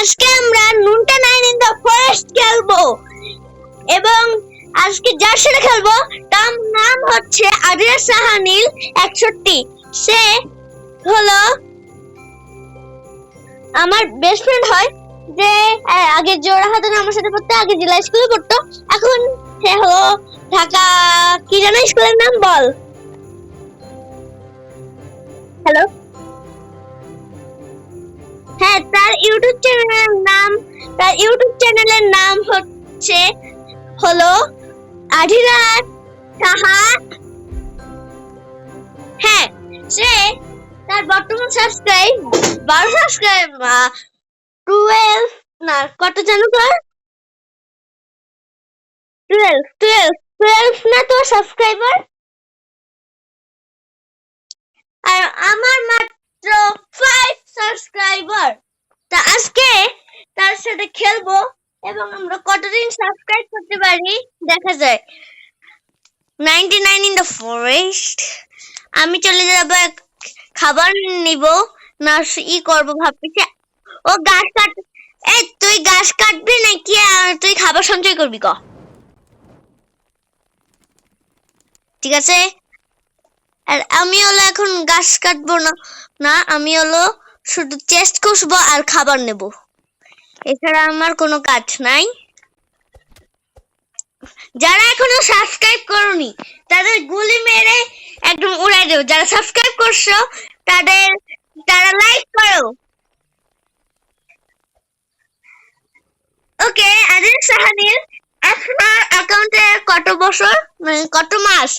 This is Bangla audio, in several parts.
আজকে আমরা নুনটা নাইন ইন দ্য ফরেস্ট খেলবো এবং আজকে যার সাথে খেলবো তার নাম হচ্ছে আদিরা সাহানীল 61। সে হলো আমার বেস্ট ফ্রেন্ড হয়, যে আগে জোড়াহাটের আমার সাথে পড়তো, আগে জেলা স্কুলে পড়তো, এখন সে হলো ঢাকা কি জানো স্কুলের নাম বল। হ্যালো, হ্যাঁ, তার ইউটিউব চ্যানেলের নাম হচ্ছে হলো আধিরা সাহা। হ্যাঁ, সে তার বর্তমান সাবস্ক্রাইব 12 সাবস্ক্রাইব 12 না কত জানো তোর 12 না তোর সাবস্ক্রাইবার, আর আমার মাত্র 5 সাবস্ক্রাইবার। তা আজকে তার সাথে খেলবো এবং আমরা কতদিন সাবস্ক্রাইব করতে পারি দেখা যায়। 99 ইন দ্য ফরেস্ট। আমি চলে যাব খাবার নিব না ই করব ভাবতেছি। ও গাছ কাট, এই তুই গাছ কাটবি নাকি তুই খাবার সঞ্চয় করবি ক? ঠিক আছে, আর আমি হলো এখন গাছ কাটবো না আমি হলো শুধু চেস্ট কষবো আর খাবার নেব, এছাড়া আমার কোনো কাজ নাই। যারা এখনো সাবস্ক্রাইব করনি তাদের গুলি মেরে একদম উড়াই দেব, যারা সাবস্ক্রাইব করছো তারা লাইক করো। ওকে, আদিল সাহানীল, আপনার অ্যাকাউন্টে কত বছর মানে কত মাস?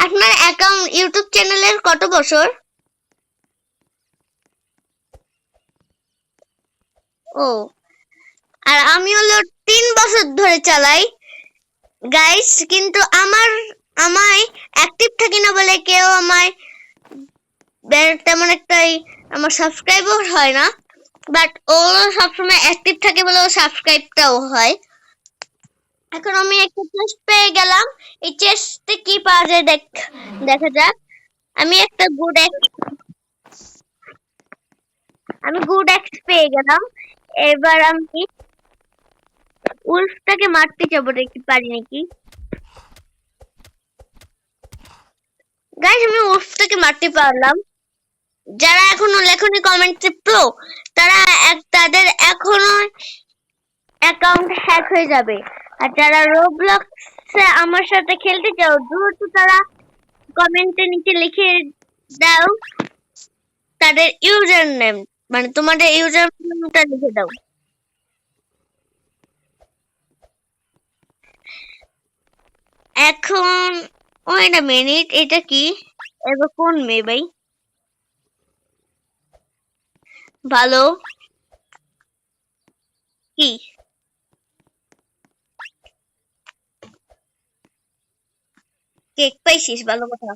আপনার অ্যাকাউন্ট ইউটিউব চ্যানেলের কত বছর? ও, আর আমি হলো 3 বছর ধরে চালাই গাইস, কিন্তু আমায় অ্যাক্টিভ থাকি না বলে কেউ আমায় তেমন একটাই আমার সাবস্ক্রাইবও হয় না, বাট ও সবসময় অ্যাক্টিভ থাকে বলে ও সাবস্ক্রাইবটাও হয়। এখন আমি একটা চেস্ট পেয়ে গেলাম, এই চেস্টে কি পাওয়া যায় দেখা যাক। আমি একটা গুড এক্স পেয়ে গেলাম। এবার আমি উলফটাকে মারতে যাবো, দেখতে পারি নাকি। গাইস, আমি উলফটাকে মারতে পারলাম। যারা এখনো লেখনি কমেন্টে প্রো, তাদের এখনো অ্যাকাউন্ট হ্যাক হয়ে যাবে, আর যারা রোবলক্সে আমার সাথে খেলতে চাও দ্রুত তারা কমেন্টে নিচে লিখে দাও তাদের ইউজার নেম, মানে তোমাদের ইউজার নেমটা লিখে দাও। এখন ওয়েট আ মিনিট, এটা কি? এবার কোন মেয়ে ভাই? ভালো কি কেক পাইছিস? ভালো কথা,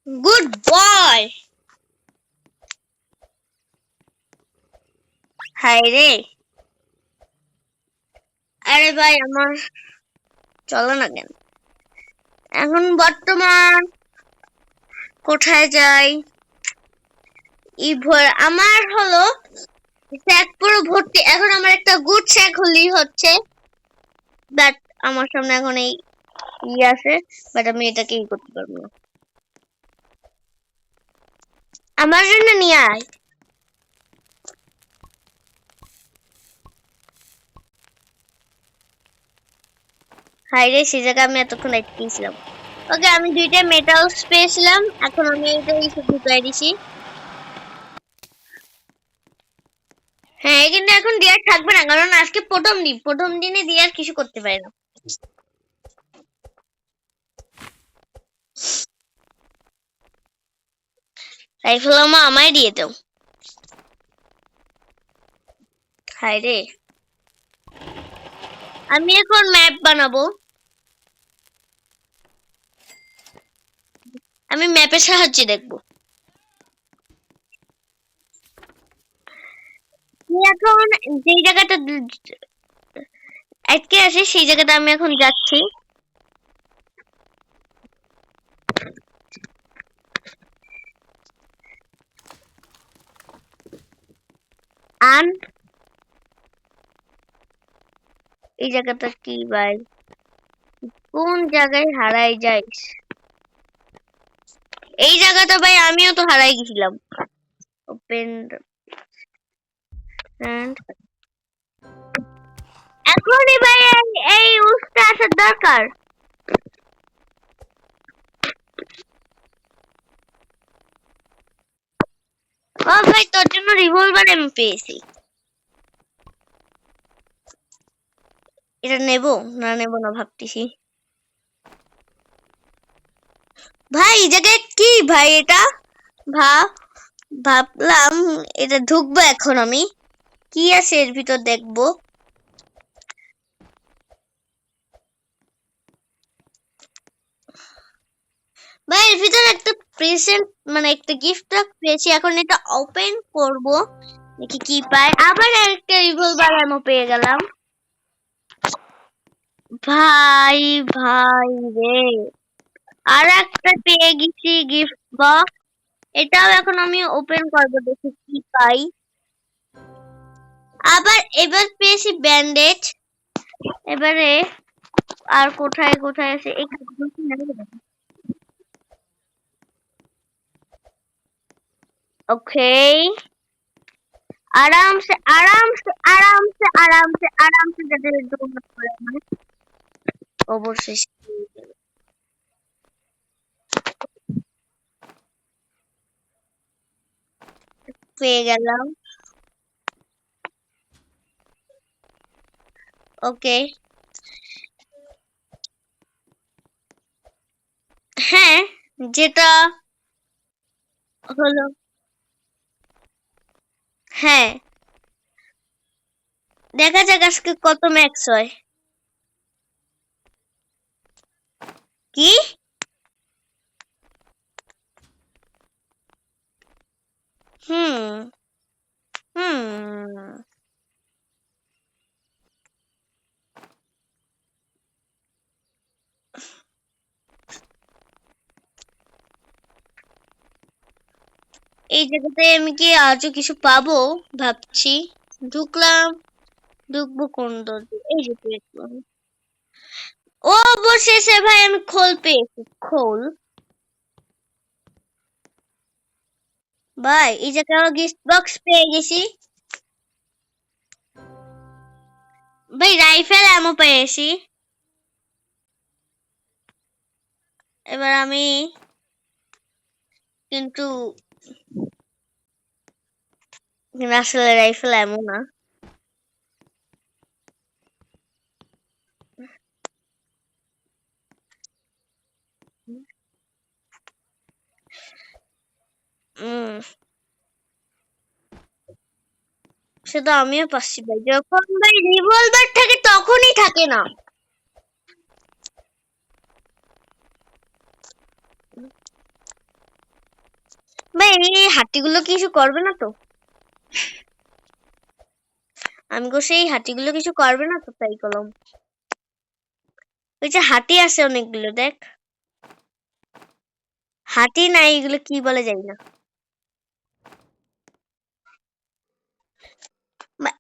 গুড বয়। হাই রে, আরে ভাই আমার চলো না কেন? এখন বর্তমান কোথায় যাই? আমার হলো স্যাক পুরো ভর্তি। এখন আমার একটা গুড স্যাক হলেই হচ্ছে, বাট আমার সামনে এখন এই আছে, বাট আমি এটাকে করতে পারবো না। আমার জন্য নিয়ে আয়। হাই রে, সেই জায়গায় আমি এতক্ষণ আটকেছিলাম। ওকে, আমি 2টা মেটালস পেয়েছিলাম, এখন আমি এটাই ঢুকাই দিছি। হ্যাঁ, কিন্তু এখন ডিয়ার থাকবে না, কারণ আজকে প্রথম দিনে ডিয়ার কিছু করতে পারে না। রাইফেল আমায় দিয়ে দাও। হাই রে, আমি এখন ম্যাপ বানাবো। আমি ম্যাপের সাহায্যে দেখবো। এখন যেই জায়গাটা আটকে আছে সেই জায়গাটা আমি এখন যাচ্ছি। আন এই জায়গাটা কি ভাই, কোন জায়গায় হারাই যাইস? এই জায়গাটা ভাই আমিও তো হারাই গেছিলাম। ওপেন এন্ড এখনই ভাই এই উস্তা আসার দরকার। ও ভাই তোর জন্য রিভলভার আমি পেয়েছি। এটা নেব না নেব না ভাবতেছি। ভাই এই জায়গায় কি ভাই এটা? ভাবলাম এটা ঢুকবো এখন আমি, কি আছে এর ভিতর দেখবো। ভাই এর ভিতরে একটা প্রেজেন্ট মানে একটা গিফট পেয়েছি, এখন এটা ওপেন করব দেখি কি পাই। আবার একটা রিভলভার এমন পেয়ে গেলাম। ভাই ভাই রে, আর একটা পেয়ে গেছি গিফট বক্স, এটাও এখন আমি ওপেন করব দেখি কি পাই। আবার এবার পেয়েছি ব্যান্ডেজ। এবারে আর কোথায় কোথায় আছে ওকে, আরামসে আরামসে আরামসে আরামসে আরামসে যাদের অবশেষে পেয়ে গেলাম। ওকে হ্যাঁ, যেটা হলো হ্যাঁ, দেখা যাক আজকে কত ম্যাক্স হয়। কি হুম হুম এই জায়গাতে আমি কি আজও কিছু পাবো ভাবছি। ঢুকলাম, ঢুকবো কোন দরজা? এই যে দেখলাম। ও অবশেষে ভাই আমি খোল পেয়েছি, খোল। ভাই এই জায়গায় গিফট বক্স পেয়ে গেছি। ভাই রাইফেল এমন পেয়েছি। এবার আমি কিন্তু আসলে রাইফেল এমন না। সেটা আমিও পাচ্ছি ভাই, যখন ভাই রিভলভার থাকে তখনই থাকে না। ভাই এই হাতিগুলো কিছু করবে না তো? আমি গো সেই হাতিগুলো কিছু করবে না তো, তাই কলম। ওই যে হাতি আছে অনেকগুলো, দেখ। হাতি না, এগুলো কি বলে জানি না।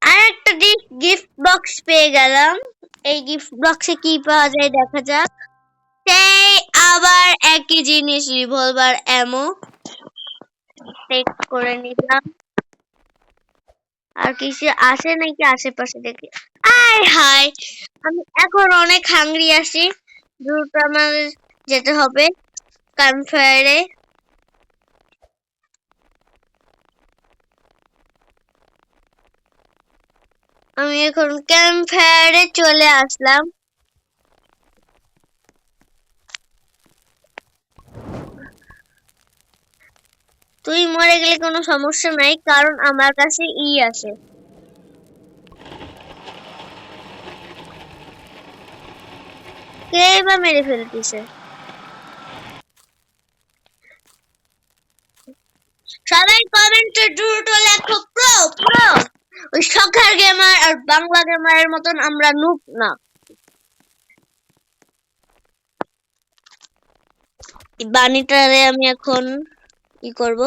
আর একটা গিফট বক্স পেয়ে গেলাম। এই গিফট বক্সে কি পাওয়া যায় দেখা যাক। সেই আবার একই জিনিস, রিভলভার এমো চেক করে নিলাম। আর কিছু আসে নাকি আশেপাশে দেখি। আয় হায়, আমি এখন অনেক হাংরি আছি, দ্রুত আমাদের যেতে হবে ক্যাম্পফায়ারে। আমি এখন ক্যাম্পফায়ারে চলে আসলাম। তুই মরে গেলে কোনো সমস্যা নাই, কারণ আমার কাছে আছে। কে বা মেরে ফেলতেছে? সবাই কমেন্টে দ্রুত লেখো প্রো প্রো। ওই সকার গেমার আর বাংলা গেমারের মতন আমরা নুব না। বাণীটারে আমি এখন ই করব।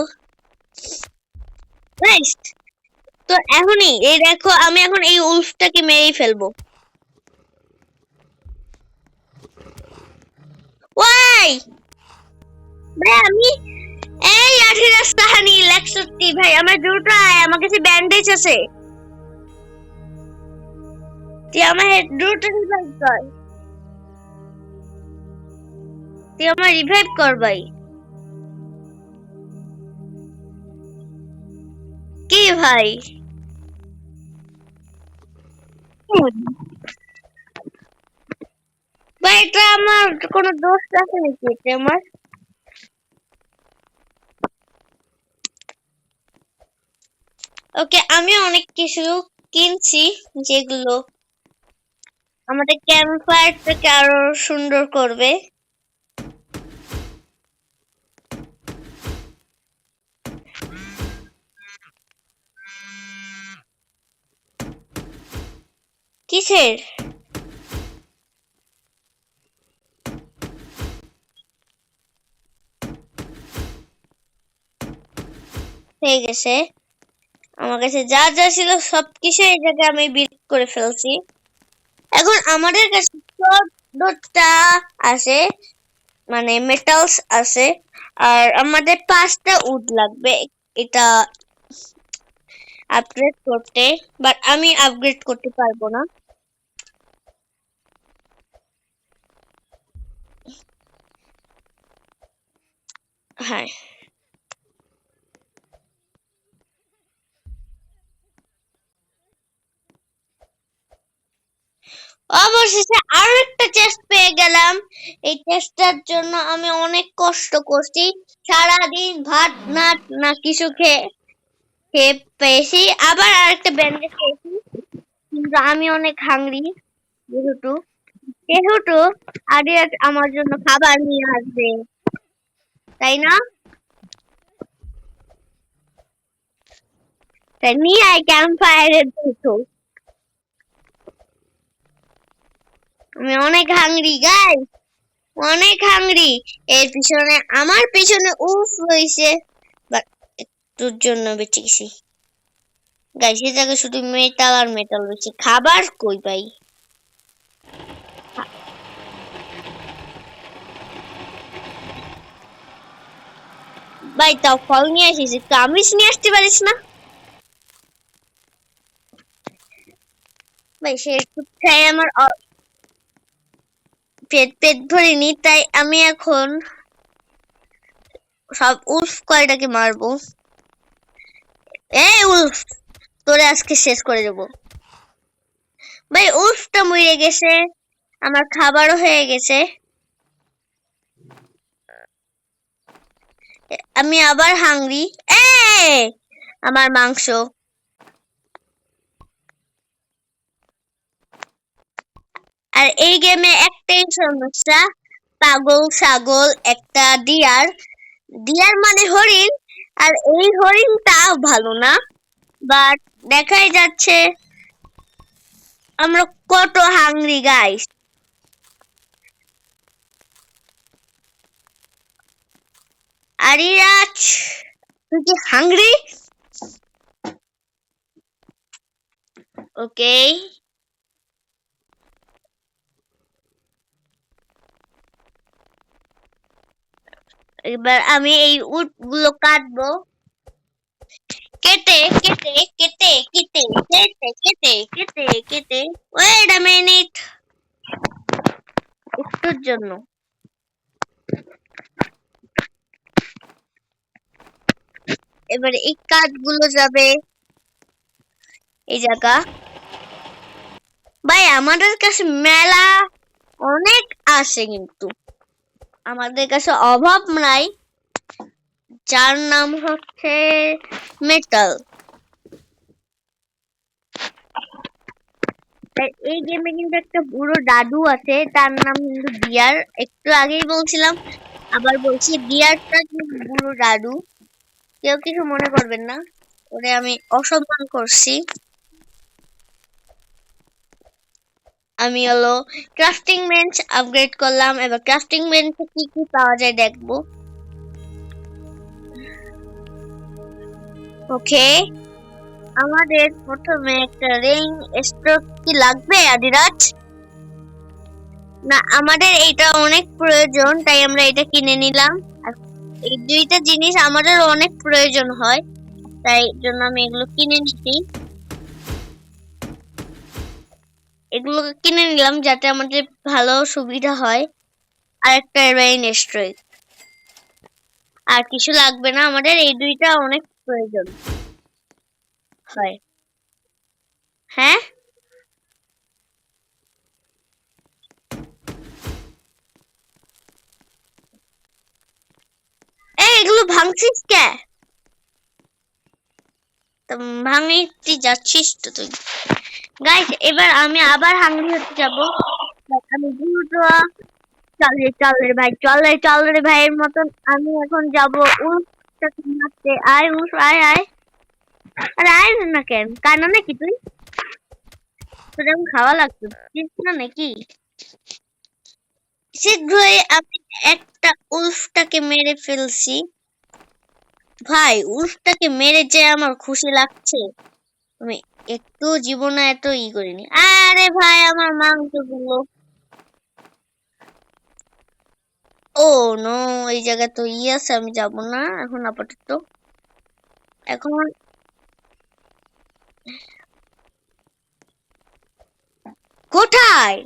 তো এখনই এই দেখো, আমি এখন এই উলফটাকে মেরেই ফেলবো। ওয়াই ভাই, আমি এই লাঠি রাস্তা হানি সত্যি ভাই, আমার দ্রুত আয়, আমার কাছে ব্যান্ডেজ আছে। তুই আমার দ্রুত রিভাইভ কর, তুই আমার রিভাইভ কর ভাই। কি ভাই, ভাই এটা আমার কোনো দোষ আছে নাকি? এটা আমার ওকে, আমি অনেক কিছু কিনছি যেগুলো আমাদের ক্যাম্প ফায়ারটাকে আরো সুন্দর করবে। কিসের? হয়ে গেছে, আমার কাছে যা যা ছিল সবকিছু এই জায়গায় আমি বিল্ড করে ফেলছি। এখন আমাদের কাছে 14টা আছে, মানে মেটালস আছে, আর আমাদের 5টা উড লাগবে এটা আপগ্রেড করতে, বাট আমি আপগ্রেড করতে পারবো না। হ্যাঁ, অবশেষে আরো একটা চেস্ট পেয়ে গেলাম। এই চেস্টটার জন্য আমি অনেক কষ্ট করছি, সারাদিন ভাত না না কিছু খেয়ে খেয়ে পেয়েছি, আবার আরেকটা ব্যান্ডেজ পেয়েছি। কিন্তু আমি অনেক হাংরি, যেহেতু যেহেতু আরিয়াজ আমার জন্য খাবার নিয়ে আসবে, তাই না? তাই নিয়ে আয় ক্যাম্প ফায়ারের দুটো। আমি অনেক হাংরি গাইস, অনেক হাংরি। এর পিছনে আমার পিছনে উফ রয়েছে, বাট একটুর জন্য বেঁচে গেছি গাইস। এই জায়গায় শুধু মেটাল আর মেটাল রয়েছে, খাবার কই পাই? ভাই তাও ফল নিয়ে আসিস, একটু আমিষ নিয়ে আসতে পারিস না ভাই? সে একটু খাই আমার পেট পেট ভরিনি, তাই আমি এখন সব উল্ফ কয়টাকে মারবো। এই উল্ফ, তোরে আজকে শেষ করে দেবো ভাই। উল্ফটা মরে গেছে, আমার খাবারও হয়ে গেছে, আমি আবার হাংরি। এ আমার মাংস। আর এই গেমে একটাই সমস্যা, পাগল ছাগল একটা ডিয়ার, ডিয়ার মানে হরিণ, আর এই হরিণটা ভালো না, বাট দেখাই যাচ্ছে আমরা কত হাংরি গাইস। আরিরাজ, তুই কি হাংরি? ওকে, এবার আমি এই উট গুলো কাটবো, কেটে কেটে কেটে কেটে কেটে কেটে কেটে কেটে। ওয়েট আ মিনিট, একটুর জন্য। এবারে এই কাঠগুলো যাবে এই জায়গা। ভাই আমাদের কাছে মেলা অনেক আছে, কিন্তু আমাদের কাছে অভাব নাই, যার নাম হচ্ছে মেটাল। এই গেমে কিন্তু একটা বুড়ো দাদু আছে, তার নাম কিন্তু বিয়ার। একটু আগেই বলছিলাম, আবার বলছি, বিয়ারটা কিন্তু বুড়ো দাদু, কেউ কিছু মনে করবেন না, ওরে আমি অসম্মান করছি। আমি হলো ক্রাফটিং বেঞ্চ আপগ্রেড করলাম, এবার ক্রাফটিং বেঞ্চে কি কি পাওয়া যায় দেখবো। ওকে, আমাদের প্রথমে একটা রেইন স্ট্রোক কি লাগবে আদিরাজ? না, আমাদের এটা অনেক প্রয়োজন, তাই আমরা এটা কিনে নিলাম। আর এই দুইটা জিনিস আমাদের অনেক প্রয়োজন হয়, তাই জন্য আমি এগুলো কিনে নিচ্ছি। এগুলো কিনে নিলাম যাতে আমাদের ভালো সুবিধা হয়। আর একটা রেইন স্ট্রোক, আর কিছু লাগবে না, আমাদের এই দুইটা অনেক প্রয়োজন হয়। হ্যাঁ, এগুলো ভাঙছিস কে? ভাঙিতে যাচ্ছিস তো তুই। গাইস, এবার আমি আবার হাঙ্গরি হতে যাব। আমি দ্রুত চল রে ভাই, চল রে ভাইয়ের মতন আমি এখন যাব উল্ফটাকে মারতে। আয় উল্ফ, আয় আয়। আরে আয় না কেন, কানা নাকি তুই? তোর এখন খাওয়া লাগতো না নাকি? শীঘ্রই আমি একটা উল্ফটাকে মেরে ফেলছি। ভাই, উল্ফটাকে মেরে যে আমার খুশি লাগছে, আমি একটু জীবনে এত করিনি। আরে ভাই, আমার মাংসগুলো। ও নো, এই জায়গায় তো আছে, আমি যাব না এখন আপাতত। এখন কোথায়?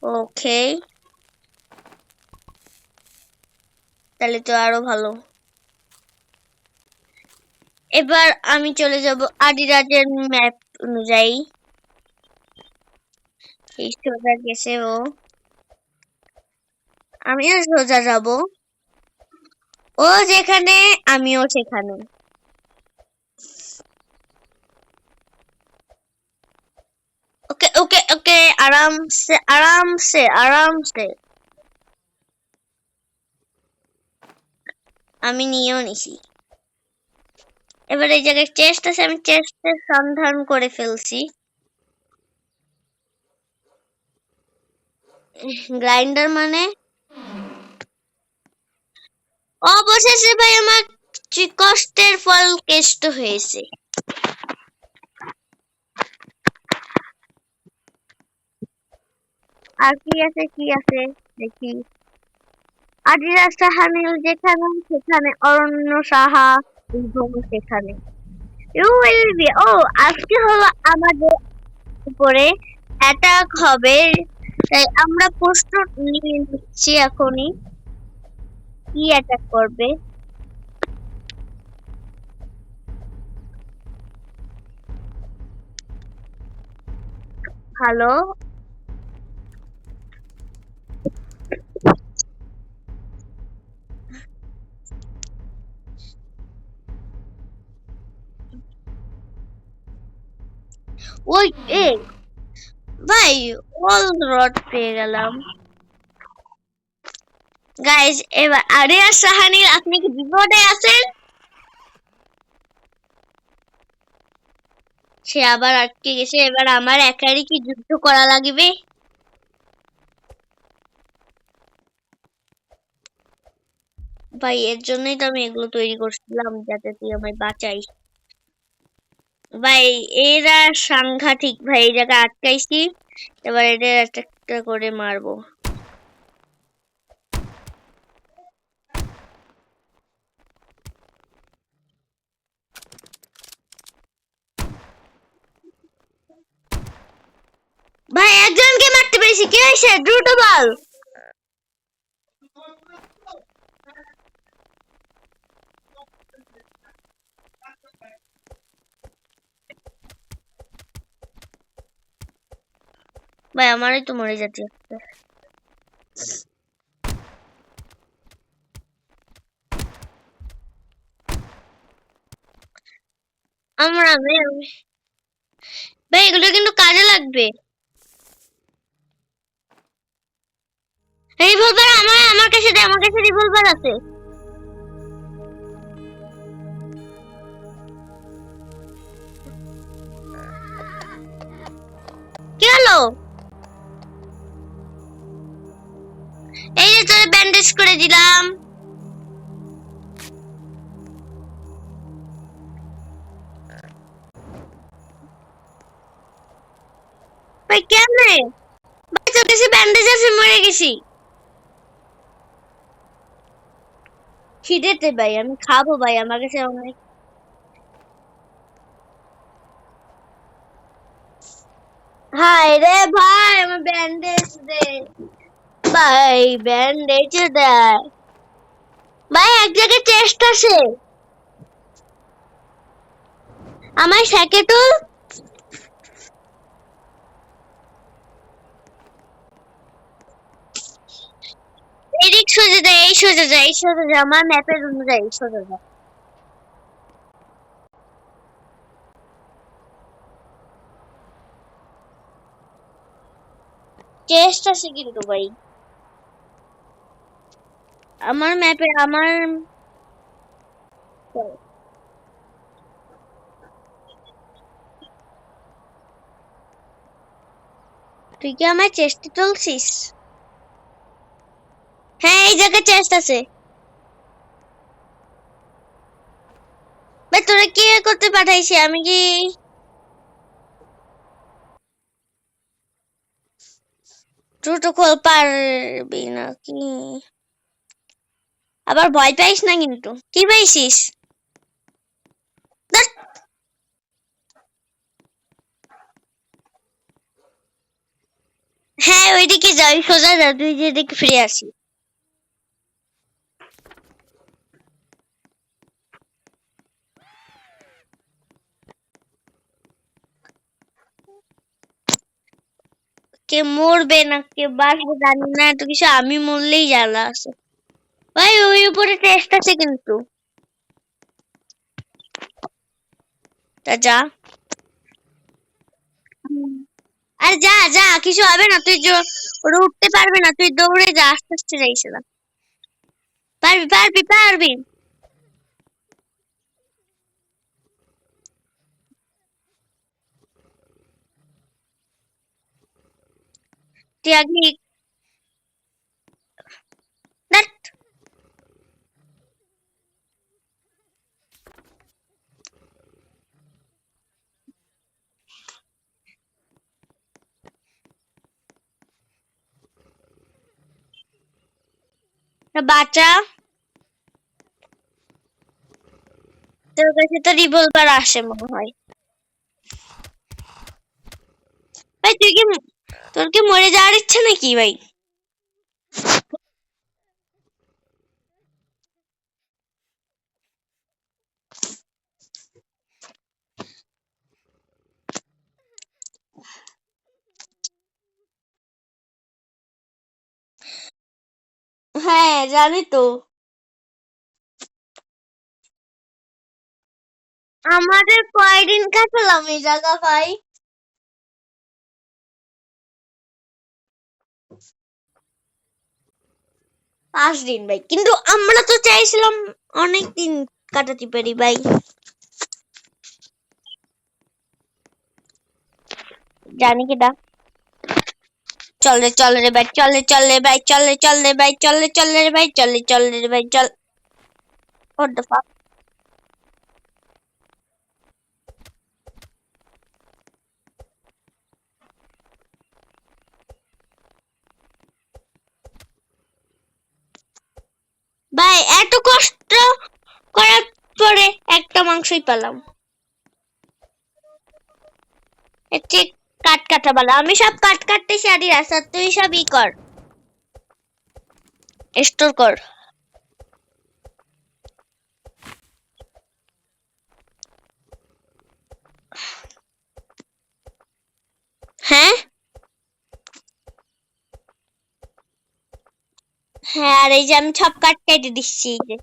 ওকে, তাহলে তো আরো ভালো। এবার আমি চলে যাব আদিরাজের ম্যাপ অনুযায়ী। এই সোজা গেছে ও, আমিও সোজা যাব। ও যেখানে আমিও সেখানে। ওকে ওকে ওকে, আরামসে আরামসে আরামসে। আমি নিয়েও নিছি। এবার এই জায়গায় চেস্ট আছে, আমি চেস্টের সন্ধান করে ফেলছি। গ্রাইন্ডার মানে অবশেষে ভাই আমার কষ্টের ফল কেষ্ট হয়েছে। আর কি আছে দেখি। আদিরাজ সাহানিল যেখানে সেখানে অরণ্য সাহা সেখানে। ও, আজকে হলো আমাদের উপরে অ্যাটাক হবে, তাই আমরা প্রস্তুত নিয়ে নিচ্ছি এখনই। কি অ্যাটাক করবে? ভালো। ওই ভাই, অল রড পেয়ে গেলাম। গাইজ, এবার আরিয়া সাহানিল, আপনি কি বিপদে আছেন? সে আবার আটকে গেছে। এবার আমার একারই কি যুদ্ধ করা লাগবে? ভাই, এর জন্যই তো আমি এগুলো তৈরি করছিলাম, যাতে তুই আমায় বাঁচাই। ভাই, এরা সাংঘাতিক ভাই, এই জায়গায় আটকাইছি। এবার এদের একটা করে মারবো। ভাই, একজনকে মারতে পেরেছি, কি হয়েছে? দ্রুত বল। ভাই, আমারই তো মরে যাচ্ছে। আমরা ভাই, এগুলো কিন্তু কাজে লাগবে। রিভলভার আমার কাছে দে, আমার কাছে রিভলভার আছে। কি হলো? এই যে তোরে ব্যান্ডেজ করে দিলাম। ভাই কেমনে? ভাই তোর কাছে ব্যান্ডেজ আছে, মরে গেছি। খিদেতে ভাই, আমি খাবো ভাই, আমার কাছে অনেক। হাই রে ভাই, আমার ব্যান্ডেজ দে ভাই, ব্যান্ডেজ দে ভাই। এক জায়গায় চেস্ট আছে, আমার স্যাকেটও। এদিক সোজা যায়, এই সোজা যায়, এই সোজা যায়, আমার ম্যাপের অনুযায়ী সোজা যায়। চেস্ট আছে কিন্তু ভাই আমার ম্যাপে, আমার। তুই কি আমার চেস্টে তুলছিস? হ্যাঁ, এই জায়গায় চেস্ট আছে ভাই। তোরা কি করতে পাঠাইছি আমি কি? প্রোটোকল পারবি নাকি? আবার ভয় পাইস না কিন্তু। কি পাইছিস? ধ্যাৎ, হ্যাঁ ওইদিকে যাই, সোজা যা, তুই যেদিকে ফিরে আসি। কে মরবে না কে বাঁচবে জানি না, এত কিছু আমি মরলেই জ্বালা আছে ভাই। ওই উপরে টেস্ট আছে কিন্তু। তা যা। আর যা যা, কিছু হবে না, তুই ওরা উঠতে পারবে না, তুই দৌড়ে যা, আস্তে আস্তে যাইস না। পারবি পারবি পারবি। তুই আগে ধ্যাৎ, বাচ্চা, তোর কাছে তো রিভলভার আসে মনে হয়। ভাই তুই কি, তোর কি মরে যাওয়ার ইচ্ছা নাকি ভাই? হ্যাঁ জানি তো। আমাদের কয়দিন কাটালাম এই জায়গা ভাই? 5 দিন ভাই, কিন্তু আমরা তো চাইছিলাম অনেক দিন কাটাতে পারি ভাই। জানি কি না। চলে চলে রে ভাই, চলে চলে ভাই, চলে চলে ভাই, চলে চলে রে ভাই, চলে চলে রে ভাই, চল। What the fuck? ভাই এত কষ্ট করার পরে একটা মাংসই পেলাম। এর কাট কাটা বলা, আমি সব কাট কাটতে সারি রাস্তা, তুই সব ই কর, স্টোর কর। হ্যাঁ হ্যাঁ, আর এই যে আমি সব কাট কেটে দিচ্ছি, এই যে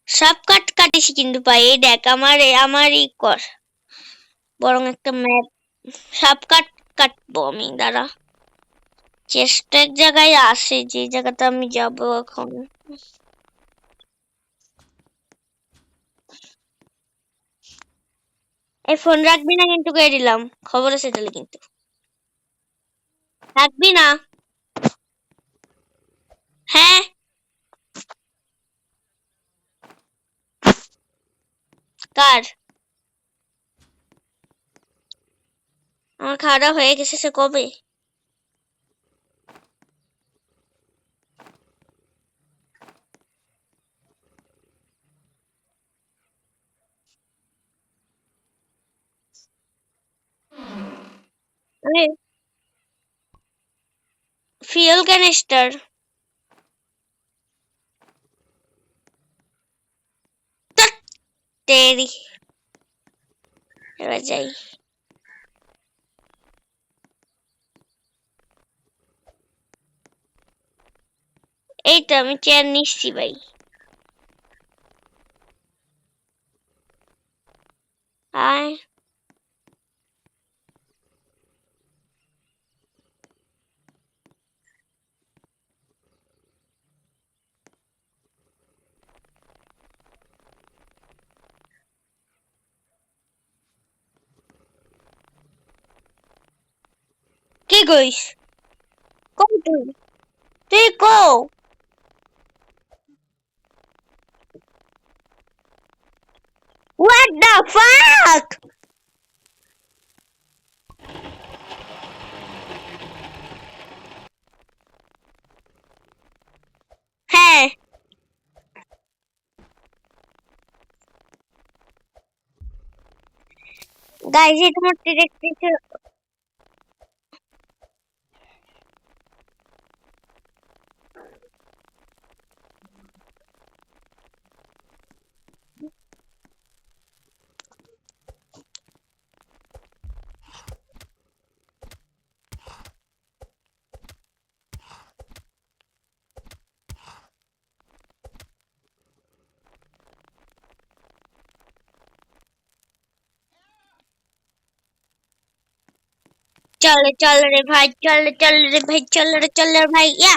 সব কাট কাটিস কিন্তু ভাই। এই দেখ আমার ই কর, বরং একটা ম্যাপ। সব কাট কাটবো আমি, দাঁড়া। চেষ্টা এক জায়গায় আসে, যে জায়গাটা আমি যাব এখন। এই ফোন রাখবি না কিন্তু, কয়ে দিলাম, খবর আছে তাহলে কিন্তু। রাখবি না? হ্যাঁ। কার? আমার খাওয়া দাওয়া হয়ে গেছে সে কবে? Fuel canister. তেরি, এবার যাই। এই তো আমি চেয়ার নিচ্ছি ভাই। আয় কি কইস? কই তুই? তুই কও। What the fuck? হ্যাঁ গাইজ এটা আমার দেখতেছে। চলে চলে রে ভাই, চলে চলে রে ভাই, চলে রে ভাই, ইয়া।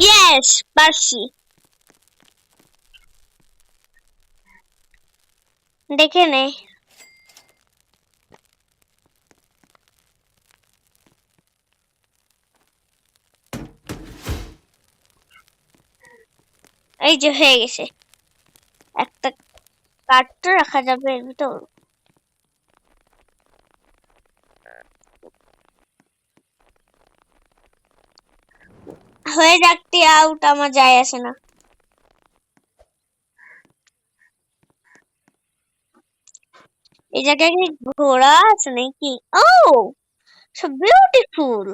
ইয়েস পারছি। দেখে নে। এই যে হয়ে গেছে। একটা কাঠ তো রাখা যাবে এর ভিতর। হয়ে যাকতে আউট আমার যায় আসে না। এই জায়গায় কি ঘোড়া আছে নাকি? Oh so beautiful.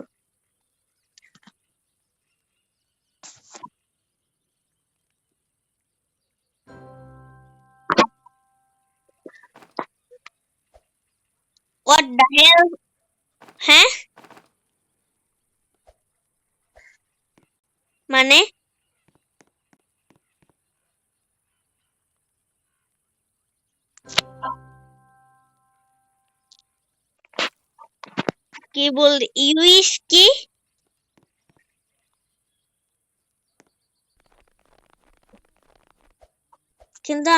What the hell? হ্যাঁ মানে কি বল? ইউইস কি? কিন্তু